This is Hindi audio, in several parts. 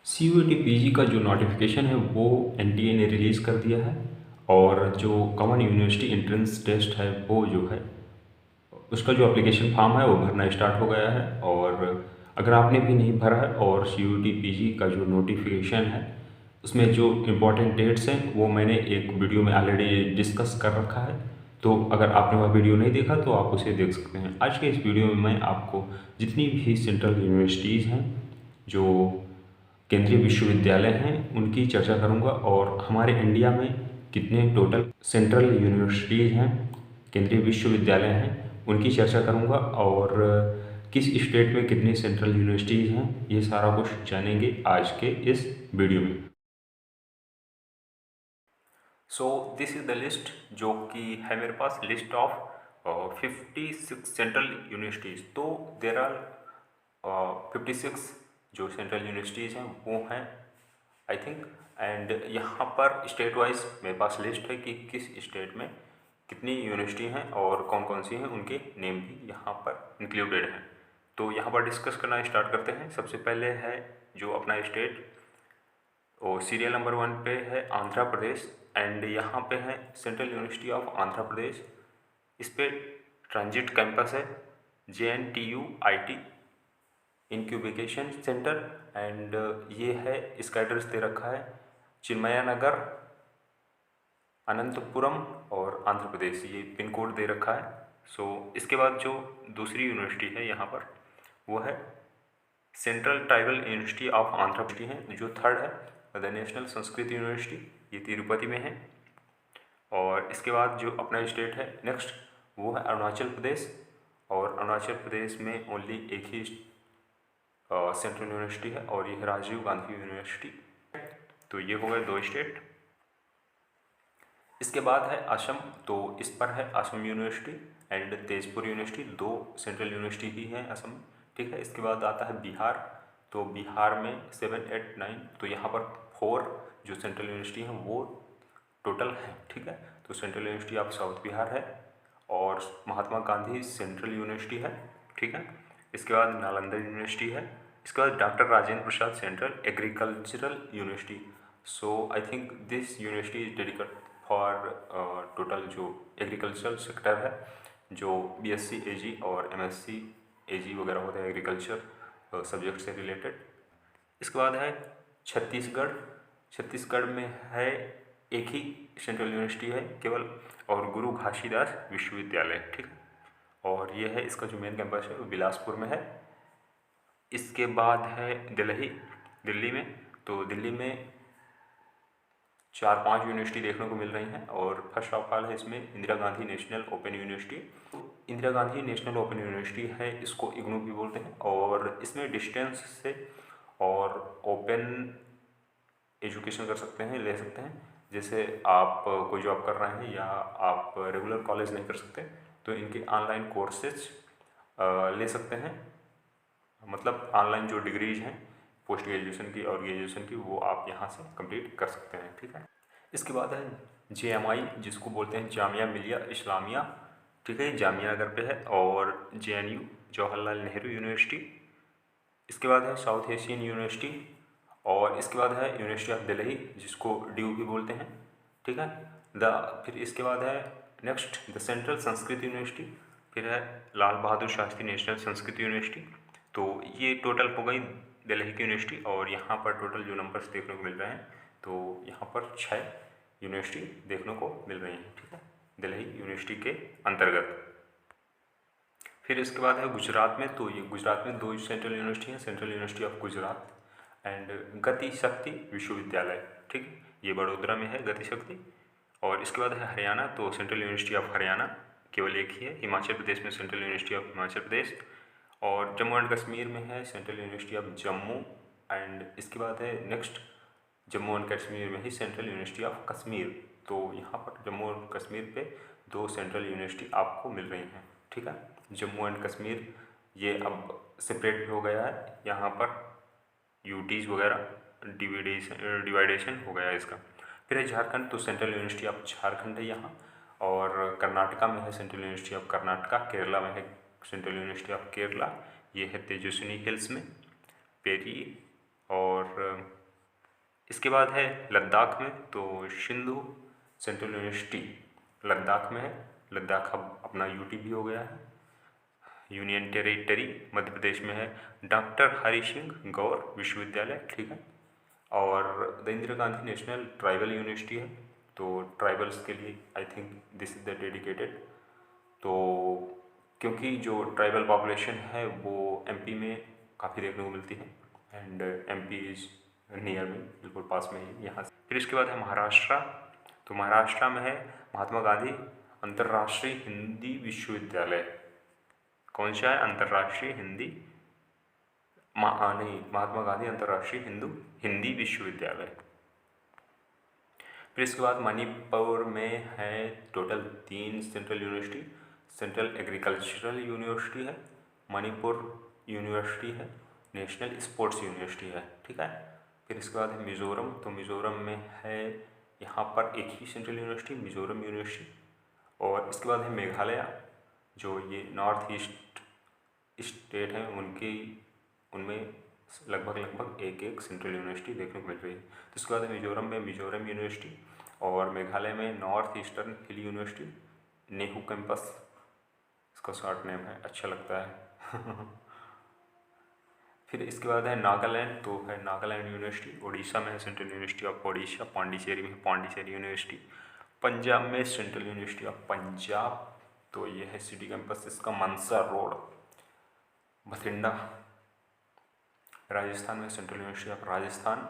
CUET पीजी का जो नोटिफिकेशन है वो एनटीए ने रिलीज़ कर दिया है। और जो कॉमन यूनिवर्सिटी एंट्रेंस टेस्ट है वो जो है उसका जो एप्लीकेशन फॉर्म है वो भरना स्टार्ट हो गया है। और अगर आपने भी नहीं भरा है और CUET पीजी का जो नोटिफिकेशन है उसमें जो इम्पोर्टेंट डेट्स हैं वो मैंने एक वीडियो में ऑलरेडी डिस्कस कर रखा है। तो अगर आपने वह वीडियो नहीं देखा तो आप उसे देख सकते हैं। आज के इस वीडियो में मैं आपको जितनी भी सेंट्रल यूनिवर्सिटीज़ हैं, जो केंद्रीय विश्वविद्यालय हैं, उनकी चर्चा करूंगा। और हमारे इंडिया में कितने टोटल सेंट्रल यूनिवर्सिटीज़ हैं, केंद्रीय विश्वविद्यालय हैं, उनकी चर्चा करूंगा। और किस स्टेट में कितनी सेंट्रल यूनिवर्सिटीज़ हैं, ये सारा कुछ जानेंगे आज के इस वीडियो में। So this is the list जो कि है मेरे पास, लिस्ट ऑफ 56 सेंट्रल यूनिवर्सिटीज़। तो देर आर 56 जो सेंट्रल यूनिवर्सिटीज़ हैं वो हैं आई थिंक। एंड यहाँ पर स्टेट वाइज मेरे पास लिस्ट है कि किस स्टेट में कितनी यूनिवर्सिटी हैं और कौन कौन सी हैं, उनके नेम भी यहाँ पर इंक्लूडेड हैं। तो यहाँ पर डिस्कस करना स्टार्ट करते हैं। सबसे पहले है जो अपना स्टेट, और सीरियल नंबर 1 पे है आंध्र प्रदेश। एंड यहाँ पे है सेंट्रल यूनिवर्सिटी ऑफ आंध्र प्रदेश। इस पे ट्रांजिट कैंपस है, JNTU IT incubation centre. And ये है, इसका एड्रेस दे रखा है चिन्मया नगर, अनंतपुरम और आंध्र प्रदेश, ये पिन कोड दे रखा है। सो इसके बाद जो दूसरी यूनिवर्सिटी है यहाँ पर वो है central tribal university of Andhra Pradesh है, जो थर्ड है द नेशनल संस्कृत यूनिवर्सिटी, ये तिरुपति में है। और इसके बाद जो अपना स्टेट है नेक्स्ट वो है अरुणाचल प्रदेश। और अरुणाचल प्रदेश में ओनली एक ही सेंट्रल यूनिवर्सिटी है और ये है राजीव गांधी यूनिवर्सिटी। तो ये हो गए 2 स्टेट। इसके बाद है असम। तो इस पर है Assam university and Tezpur university, 2 central university ही हैं असम में, ठीक है। इसके बाद आता है बिहार। तो बिहार में 7, 8, 9, तो यहाँ पर 4 जो सेंट्रल यूनिवर्सिटी हैं वो टोटल है, ठीक है। तो central university of south Bihar है और महात्मा गांधी सेंट्रल यूनिवर्सिटी है, ठीक है। इसके बाद नालंदा यूनिवर्सिटी है। इसके बाद doctor Rajendra Prasad central agricultural university. So I think this university is dedicated for total जो एग्रीकल्चरल सेक्टर है, जो BSc AG और MSc AG वगैरह होते हैं एग्रीकल्चर सब्जेक्ट से रिलेटेड। इसके बाद है छत्तीसगढ़। छत्तीसगढ़ में है एक ही सेंट्रल यूनिवर्सिटी है केवल, और गुरु घासीदास विश्वविद्यालय, ठीक है। और ये है, इसका जो मेन कैंपस है वो बिलासपुर में है। इसके बाद है दिल्ली में। तो दिल्ली में 4-5 यूनिवर्सिटी देखने को मिल रही हैं। और फर्स्ट ऑफ ऑल है इसमें Indira Gandhi national open university. Indira Gandhi national open university है, इसको इग्नू भी बोलते हैं। और इसमें डिस्टेंस से और ओपन एजुकेशन कर सकते हैं, ले सकते हैं। जैसे आप कोई जॉब कर रहे हैं या आप रेगुलर कॉलेज नहीं कर सकते तो इनके ऑनलाइन कोर्सेज ले सकते हैं। मतलब ऑनलाइन जो डिग्रीज हैं पोस्ट ग्रेजुएशन की और ग्रेजुएशन की, वो आप यहाँ से कंप्लीट कर सकते हैं, ठीक है। इसके बाद है JMI, जिसको बोलते हैं जामिया मिलिया इस्लामिया, ठीक है, जामिया नगर पे है। और JNU जवाहरलाल नेहरू यूनिवर्सिटी। इसके बाद है साउथ एशियन यूनिवर्सिटी। और इसके बाद है यूनिवर्सिटी ऑफ दिल्ली, जिसको DU भी बोलते हैं, ठीक है। फिर इसके बाद है next the central Sanskrit university. फिर है लाल बहादुर शास्त्री नेशनल संस्कृत यूनिवर्सिटी। तो ये टोटल हो गई दिल्ली की यूनिवर्सिटी। और यहाँ पर टोटल जो नंबर्स देखने को मिल रहे हैं, तो यहाँ पर 6 यूनिवर्सिटी देखने को मिल रही हैं, ठीक है, दिल्ली यूनिवर्सिटी के अंतर्गत। फिर इसके बाद है गुजरात में। तो ये गुजरात में 2 सेंट्रल यूनिवर्सिटी हैं, central university of Gujarat and गति शक्ति विश्वविद्यालय, ठीक, ये बड़ोदरा में है गति शक्ति। और इसके बाद है हरियाणा। तो सेंट्रल यूनिवर्सिटी ऑफ हरियाणा केवल एक ही है। हिमाचल प्रदेश में central university of Himachal Pradesh. और जम्मू एंड कश्मीर में है central university of Jammu. And इसके बाद है नेक्स्ट जम्मू एंड कश्मीर में ही सेंट्रल यूनिवर्सिटी ऑफ कश्मीर। तो यहाँ पर जम्मू एंड कश्मीर पे 2 सेंट्रल यूनिवर्सिटी आपको मिल रही हैं, ठीक है। जम्मू एंड कश्मीर ये अब सेपरेट हो गया है, यहाँ पर UTs वगैरह डिवाइडेशन हो गया है इसका। फिर है झारखंड। तो सेंट्रल यूनिवर्सिटी ऑफ झारखंड है यहाँ। और कर्नाटका में है central university of Karnataka. Kerala में है सेंट्रल यूनिवर्सिटी ऑफ केरला, ये है तेजस्विनी हिल्स में, पेरी। और इसके बाद है लद्दाख में, तो सिंधु सेंट्रल यूनिवर्सिटी लद्दाख में है। लद्दाख अब अपना यूटी भी हो गया है, यूनियन टेरिटरी मध्य प्रदेश में है। डॉक्टर हरि सिंह गौर विश्वविद्यालय, ठीक है। और the Indira Gandhi national tribal university है, तो ट्राइबल्स के लिए I think this is the dedicated. तो क्योंकि जो ट्राइबल पॉपुलेशन है वो एमपी में काफ़ी देखने को मिलती है, एंड एमपी इज नियर में, बिल्कुल पास में ही यहाँ से। फिर इसके बाद है महाराष्ट्र, तो महाराष्ट्र में है महात्मा गांधी अंतर्राष्ट्रीय हिंदी विश्वविद्यालय। कौन सा है? अंतर्राष्ट्रीय हिंदी नहीं, महात्मा गांधी अंतर्राष्ट्रीय हिंदी विश्वविद्यालय। फिर इसके बाद मणिपुर में है total 3 central university. Central agricultural university है, मणिपुर यूनिवर्सिटी है, नेशनल स्पोर्ट्स यूनिवर्सिटी है, ठीक है। फिर इसके बाद है मिज़ोरम, तो मिज़ोरम में है यहाँ पर एक ही सेंट्रल यूनिवर्सिटी, मिज़ोरम यूनिवर्सिटी। और इसके बाद है मेघालय, जो ये नॉर्थ ईस्ट स्टेट हैं उनमें लगभग एक सेंट्रल यूनिवर्सिटी देखने को मिल रही है। तो इसके बाद मिज़ोरम में मिज़ोरम यूनिवर्सिटी, और मेघालय में नॉर्थ ईस्टर्न हिल यूनिवर्सिटी, नेहरू कैंपस इसका शॉर्ट नेम है, अच्छा लगता है। फिर इसके बाद है नागालैंड, तो है नागालैंड यूनिवर्सिटी। उड़ीसा में है central university of Odisha, Pondicherry में पांडिचेरी यूनिवर्सिटी। पंजाब में सेंट्रल यूनिवर्सिटी ऑफ पंजाब, तो ये है सिटी कैंपस इसका मनसा रोड, बठिंडा। राजस्थान में central university of Rajasthan.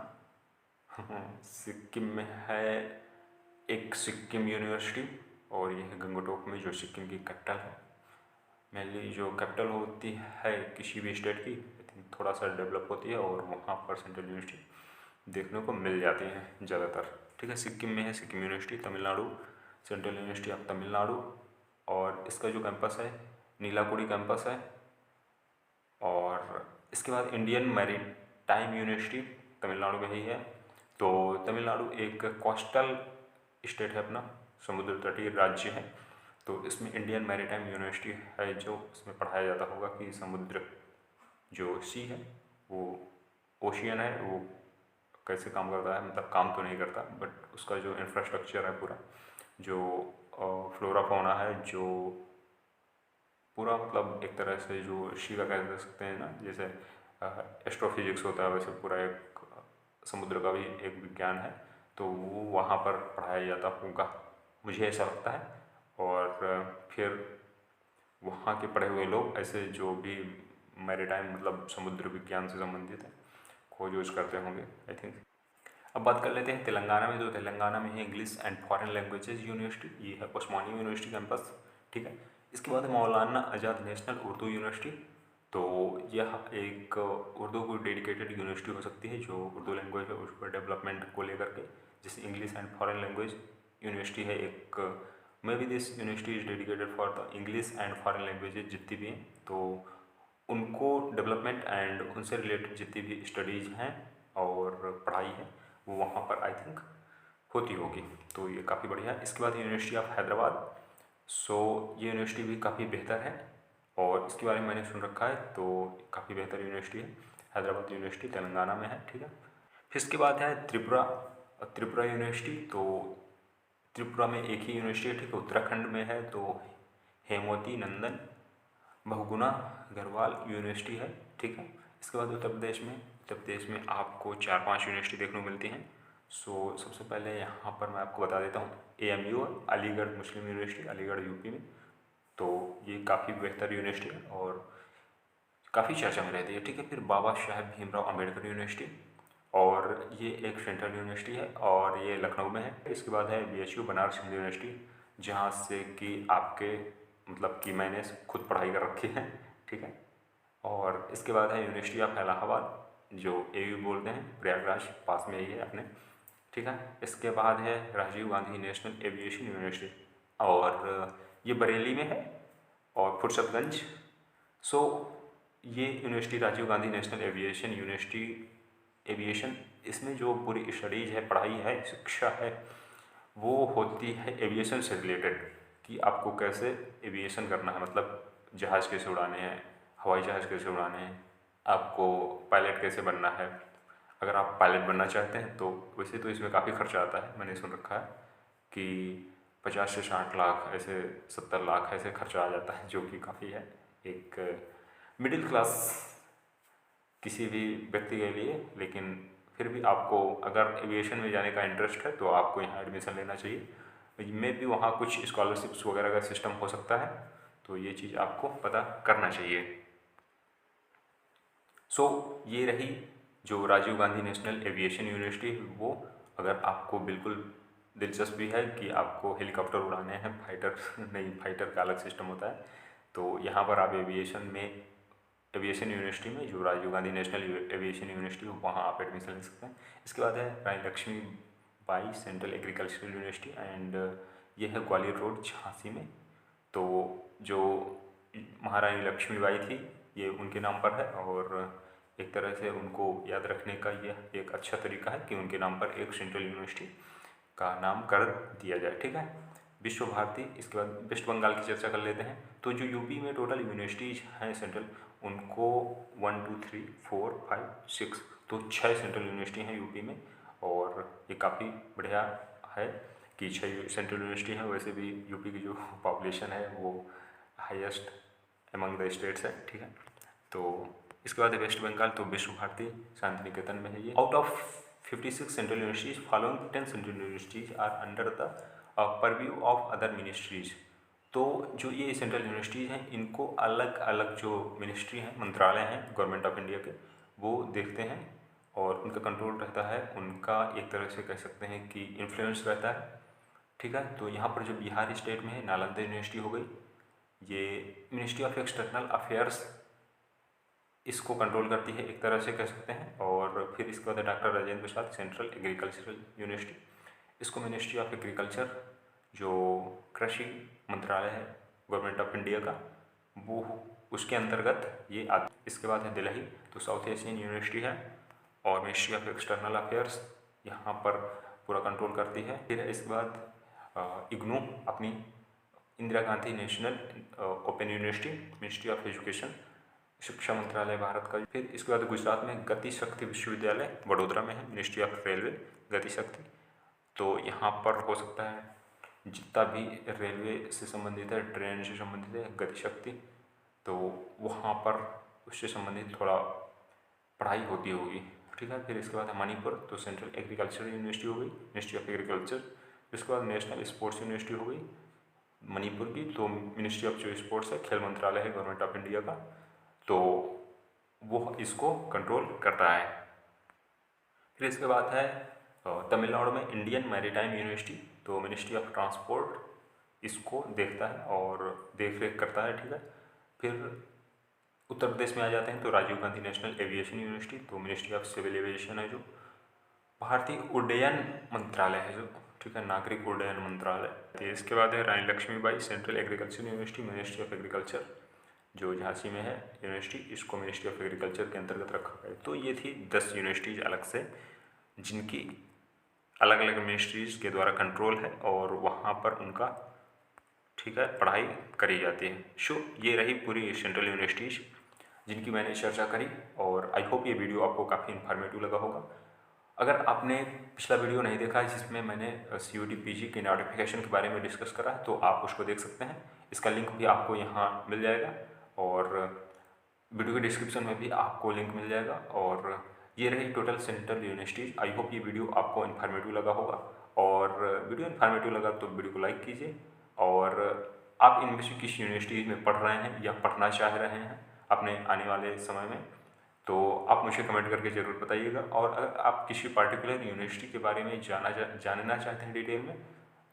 Sikkim में है एक सिक्किम यूनिवर्सिटी, और ये है गंगटोक में, जो सिक्किम की कैपिटल है। मेनली जो कैपिटल होती है किसी भी स्टेट की, थोड़ा सा डेवलप होती है, और वहाँ पर सेंट्रल यूनिवर्सिटी देखने को मिल जाती हैं ज़्यादातर, ठीक है। सिक्किम में है Sikkim university. Tamil Nadu central university of Tamil Nadu, और इसका जो कैंपस है नीलाकुड़ी कैंपस है। और इसके बाद इंडियन मैरीटाइम यूनिवर्सिटी तमिलनाडु में ही है। तो तमिलनाडु एक कोस्टल स्टेट है, अपना समुद्र तटीय राज्य है, तो इसमें इंडियन मैरीटाइम यूनिवर्सिटी है, जो इसमें पढ़ाया जाता होगा कि समुद्र जो सी है वो ओशियन है, वो कैसे काम करता है, मतलब काम तो नहीं करता, बट उसका जो इंफ्रास्ट्रक्चर है पूरा, जो फ्लोरा फौना है, जो पूरा मतलब एक तरह से जो सी का कह सकते हैं ना, जैसे एस्ट्रोफिजिक्स होता है, वैसे पूरा एक समुद्र का भी एक विज्ञान है, तो वो वहाँ पर पढ़ाया जाता होगा, मुझे ऐसा लगता है। और फिर वहाँ के पढ़े हुए लोग ऐसे जो भी मैरीटाइम मतलब समुद्र विज्ञान से संबंधित है खोज वोज करते होंगे आई थिंक। अब बात कर लेते हैं तेलंगाना में, तो तेलंगाना में है English and foreign languages university, ये है उस्मानिया यूनिवर्सिटी कैंपस, ठीक है। इसके बाद है मौलाना आज़ाद नेशनल उर्दू यूनिवर्सिटी, तो यह एक उर्दू को डेडिकेटेड यूनिवर्सिटी हो सकती है, जो उर्दू लैंग्वेज है उसको डेवलपमेंट को लेकर के, जैसे English and foreign language university है एक। May be this university is dedicated for the English and foreign languages जितनी भी हैं, तो उनको डेवलपमेंट एंड उनसे रिलेटेड जितनी भी स्टडीज़ हैं और पढ़ाई है वो वहाँ पर आई थिंक होती होगी, तो ये काफ़ी बढ़िया है। इसके बाद यूनिवर्सिटी ऑफ हैदराबाद, सो ये यूनिवर्सिटी भी काफ़ी बेहतर है, और इसके बारे में मैंने सुन रखा है, तो काफ़ी बेहतर यूनिवर्सिटी है। हैदराबाद यूनिवर्सिटी तेलंगाना में है, ठीक है। फिर इसके बाद है त्रिपुरा यूनिवर्सिटी, तो त्रिपुरा में एक ही यूनिवर्सिटी है, ठीक है, उत्तराखंड में है, तो हेमवती नंदन बहुगुणा गढ़वाल यूनिवर्सिटी है, ठीक है। इसके बाद उत्तर प्रदेश में आपको 4-5 यूनिवर्सिटी देखने को मिलती हैं। सो सबसे पहले यहाँ पर मैं आपको बता देता हूँ, AMU अलीगढ़ मुस्लिम यूनिवर्सिटी, अलीगढ़ यूपी में, तो ये काफ़ी बेहतर यूनिवर्सिटी है और काफ़ी चर्चा में रहती है, ठीक है। फिर बाबा साहेब भीमराव अम्बेडकर यूनिवर्सिटी, और ये एक सेंट्रल यूनिवर्सिटी है और ये लखनऊ में है। इसके बाद है BHU बनारस हिंदू यूनिवर्सिटी, जहाँ से कि आपके मतलब कि मैंने खुद पढ़ाई कर रखी है, ठीक है। और इसके बाद है यूनिवर्सिटी ऑफ इलाहाबाद, जो AU बोलते हैं, प्रयागराज पास में ही है अपने, ठीक है। इसके बाद है Rajiv Gandhi national aviation university, और ये बरेली में है, और फुरसतगंज। सो ये university Rajiv Gandhi national aviation university aviation, इसमें जो पूरी स्टडीज़ है, पढ़ाई है, शिक्षा है, वो होती है एविएशन से रिलेटेड, कि आपको कैसे एविएशन करना है, मतलब जहाज़ कैसे उड़ाने हैं, हवाई जहाज़ कैसे उड़ाने हैं, आपको पायलट कैसे बनना है, अगर आप पायलट बनना चाहते हैं तो वैसे तो इसमें काफ़ी खर्चा आता है, मैंने सुन रखा है कि 50 से 60 लाख ऐसे 70 लाख ऐसे खर्चा आ जाता है, जो कि काफ़ी है एक मिडिल क्लास किसी भी व्यक्ति के लिए। लेकिन फिर भी आपको अगर एविएशन में जाने का इंटरेस्ट है तो आपको यहाँ एडमिशन लेना चाहिए। में भी वहाँ कुछ स्कॉलरशिप्स वगैरह का सिस्टम हो सकता है, तो ये चीज़ आपको पता करना चाहिए। ये रही जो Rajiv Gandhi national aviation university, वो अगर आपको बिल्कुल दिलचस्पी है कि आपको हेलीकॉप्टर उड़ाने हैं, फाइटर नहीं, फाइटर का अलग सिस्टम होता है, तो यहाँ पर आप एविएशन यूनिवर्सिटी में जो Rajiv Gandhi national aviation university वहाँ आप एडमिशन ले सकते हैं। इसके बाद है Rani Lakshmibai central agricultural university, and ये है ग्वालियर रोड झांसी में। तो जो महारानी लक्ष्मीबाई थी ये उनके नाम पर है, और एक तरह से उनको याद रखने का यह एक अच्छा तरीका है कि उनके नाम पर एक सेंट्रल यूनिवर्सिटी का नाम कर दिया जाए। ठीक है, विश्व भारती। इसके बाद वेस्ट बंगाल की चर्चा कर लेते हैं। तो जो यूपी में टोटल यूनिवर्सिटीज़ हैं सेंट्रल, उनको 1 2 3 4 5 6, तो 6 सेंट्रल यूनिवर्सिटी हैं यूपी में, और ये काफ़ी बढ़िया है कि 6 सेंट्रल यूनिवर्सिटी हैं। वैसे भी यूपी की जो पॉपुलेशन है वो हाईएस्ट एमंग द स्टेट्स है। ठीक है, तो इसके बाद वेस्ट बंगाल, तो विश्व भारती शांति निकेतन में है ये। Out of 56 central universities, following 10 central universities are under the purview of other ministries. तो जो ये सेंट्रल यूनिवर्सिटीज़ हैं इनको अलग अलग जो मिनिस्ट्री हैं, मंत्रालय हैं गवर्नमेंट ऑफ इंडिया के, वो देखते हैं और उनका कंट्रोल रहता है, उनका एक तरह से कह सकते हैं कि इन्फ्लुएंस रहता है। ठीक है, तो यहाँ पर जो बिहार स्टेट में है नालंदा यूनिवर्सिटी हो गई, ये मिनिस्ट्री ऑफ एक्सटर्नल अफेयर्स इसको कंट्रोल करती है एक तरह से कह सकते हैं। और फिर इसके बाद doctor Rajendra Prasad central agricultural university, इसको मिनिस्ट्री ऑफ एग्रीकल्चर जो कृषि मंत्रालय है गवर्नमेंट ऑफ इंडिया का, वो उसके अंतर्गत ये आता है। इसके बाद है दिल्ली, तो साउथ एशियन यूनिवर्सिटी है, और मिनिस्ट्री ऑफ एक्सटर्नल अफेयर्स यहाँ पर पूरा कंट्रोल करती है। फिर इसके बाद इग्नू अपनी Indira Gandhi national open university, ministry of education, शिक्षा मंत्रालय भारत का। फिर इसके बाद गुजरात में गति शक्ति विश्वविद्यालय वडोदरा में है, मिनिस्ट्री ऑफ रेलवे गति शक्ति। तो यहाँ पर हो सकता है जितना भी रेलवे से संबंधित है, ट्रेन से संबंधित है, गति शक्ति, तो वहाँ पर उससे संबंधित थोड़ा पढ़ाई होती होगी। ठीक है, फिर इसके बाद है मणिपुर, तो सेंट्रल एग्रीकल्चर यूनिवर्सिटी हो गई, मिनिस्ट्री ऑफ एग्रीकल्चर। इसके बाद नेशनल स्पोर्ट्स यूनिवर्सिटी हो गई मणिपुर की, तो मिनिस्ट्री ऑफ जो स्पोर्ट्स है, खेल मंत्रालय है गवर्नमेंट ऑफ इंडिया का, तो वो इसको कंट्रोल करता है। फिर इसके बाद है तमिलनाडु में इंडियन मैरीटाइम यूनिवर्सिटी, तो मिनिस्ट्री ऑफ ट्रांसपोर्ट इसको देखता है और देख रेख करता है। ठीक है, फिर उत्तर प्रदेश में आ जाते हैं, तो Rajiv Gandhi national aviation university, तो मिनिस्ट्री ऑफ सिविल एविएशन है जो भारतीय उड्डयन मंत्रालय है जो, ठीक है, नागरिक उड्डयन मंत्रालय। इसके बाद है Rani Lakshmibai central agriculture university, ministry of agriculture जो झांसी में है यूनिवर्सिटी, इसको मिनिस्ट्री ऑफ एग्रीकल्चर के अंतर्गत रखा गया। तो ये थी 10 यूनिवर्सिटीज़ अलग से, जिनकी अलग अलग मिनिस्ट्रीज़ के द्वारा कंट्रोल है और वहाँ पर उनका, ठीक है, पढ़ाई करी जाती है। ये रही पूरी सेंट्रल यूनिवर्सिटीज़ जिनकी मैंने चर्चा करी, और आई होप ये वीडियो आपको काफ़ी इन्फॉर्मेटिव लगा होगा। अगर आपने पिछला वीडियो नहीं देखा है जिसमें मैंने CUET PG के नोटिफिकेशन के बारे में डिस्कस करा है, तो आप उसको देख सकते हैं। इसका लिंक भी आपको यहाँ मिल जाएगा, और वीडियो के डिस्क्रिप्शन में भी आपको लिंक मिल जाएगा। और ये रही total central universities. I hope ये वीडियो आपको इन्फॉर्मेटिव लगा होगा, और वीडियो इन्फॉर्मेटिव लगा तो वीडियो को लाइक कीजिए। और आप इनमें से किस यूनिवर्सिटीज़ में पढ़ रहे हैं या पढ़ना चाह रहे हैं अपने आने वाले समय में, तो आप मुझे कमेंट करके ज़रूर बताइएगा। और अगर आप किसी पार्टिकुलर यूनिवर्सिटी के बारे में जानना चाहते हैं डिटेल में,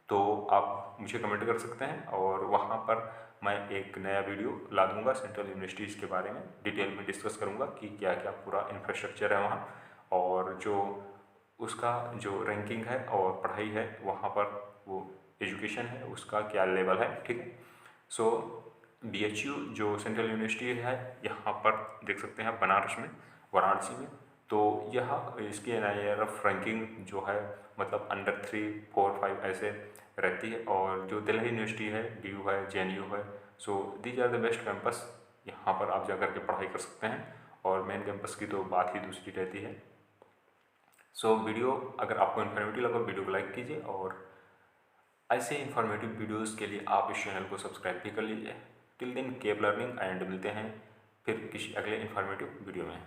तो आप मुझे कमेंट कर सकते हैं, और वहाँ पर मैं एक नया वीडियो ला दूँगा सेंट्रल यूनिवर्सिटीज़ के बारे में, डिटेल में डिस्कस करूँगा कि क्या क्या पूरा इंफ्रास्ट्रक्चर है वहाँ, और जो उसका जो रैंकिंग है और पढ़ाई है वहाँ पर, वो एजुकेशन है उसका क्या लेवल है। ठीक है, BHU जो सेंट्रल यूनिवर्सिटी है यहाँ पर देख सकते हैं बनारस में, वाराणसी में, तो यह इसकी NIRF रैंकिंग जो है मतलब अंडर 3, 4, 5 ऐसे रहती है। और जो दिल्ली यूनिवर्सिटी है, DU है, JNU है, these are the best campus, यहाँ पर आप जाकर के पढ़ाई कर सकते हैं। और मेन कैंपस की तो बात ही दूसरी रहती है। सो वीडियो अगर आपको इन्फॉर्मेटिव लगा वीडियो को लाइक कीजिए, और ऐसे इन्फॉर्मेटिव वीडियोस के लिए आप इस चैनल को सब्सक्राइब भी कर लीजिए। Till then keep learning, and मिलते हैं फिर किसी अगले इन्फॉर्मेटिव वीडियो में।